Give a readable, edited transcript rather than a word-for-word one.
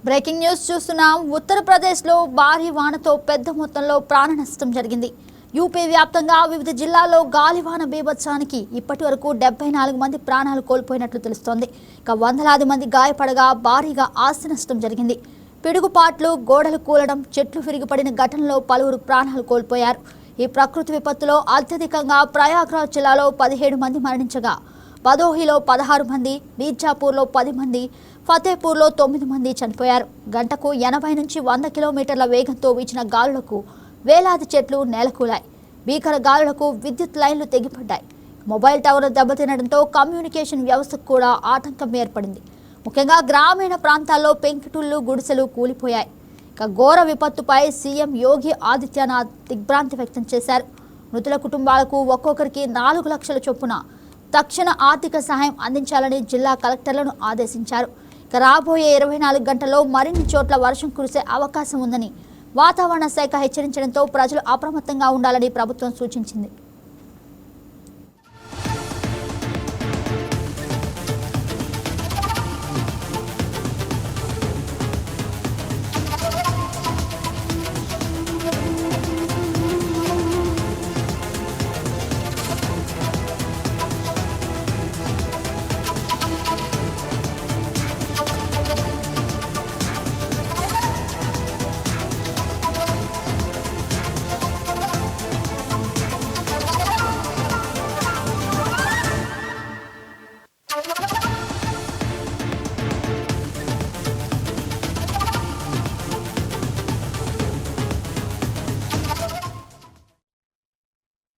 Breaking news చూస్తున్నాం. ఉత్తరప్రదేశ్లో భారీ వానతో పెద్ద మొత్తంలో ప్రాణ నష్టం జరిగింది. యూపీ వ్యాప్తంగా వివిధ జిల్లాల్లో గాలివాన బీభత్సానికి ఇప్పటి వరకు 74 మంది ప్రాణాలు కోల్పోయినట్లు తెలుస్తోంది. ఇక వందలాది మంది గాయపడగా భారీగా ఆస్తి నష్టం జరిగింది. పిడుగుపాట్లు, గోడలు కూలడం, చెట్లు విరిగిపడిన ఘటనలో పలువురు ప్రాణాలు కోల్పోయారు. ఈ ప్రకృతి విపత్తులో అత్యధికంగా ప్రయాగ్రాజ్ జిల్లాలో 17 మంది మరణించగా భదోహీలో 16 మంది, మీర్జాపూర్లో 10 మంది, ఫతేపూర్లో 9 మంది చనిపోయారు. గంటకు 80 నుంచి 100 కిలోమీటర్ల వేగంతో వీచిన గాలులకు వేలాది చెట్లు నేలకూలాయి. భీకర గాలులకు విద్యుత్ లైన్లు తెగిపడ్డాయి. మొబైల్ టవర్లు దెబ్బతినడంతో కమ్యూనికేషన్ వ్యవస్థకు కూడా ఆటంకం ఏర్పడింది. ముఖ్యంగా గ్రామీణ ప్రాంతాల్లో పెంకుటిల్లు, గుడిసెలు కూలిపోయాయి. ఇక ఘోర విపత్తుపై సీఎం యోగి ఆదిత్యనాథ్ దిగ్భ్రాంతి వ్యక్తం చేశారు. మృతుల కుటుంబాలకు ఒక్కొక్కరికి 4 లక్షల చొప్పున తక్షణ ఆర్థిక సహాయం అందించాలని జిల్లా కలెక్టర్లను ఆదేశించారు. ఇక రాబోయే 24 గంటల్లో మరిన్ని చోట్ల వర్షం కురిసే అవకాశం ఉందని వాతావరణ శాఖ హెచ్చరించడంతో ప్రజలు అప్రమత్తంగా ఉండాలని ప్రభుత్వం సూచించింది.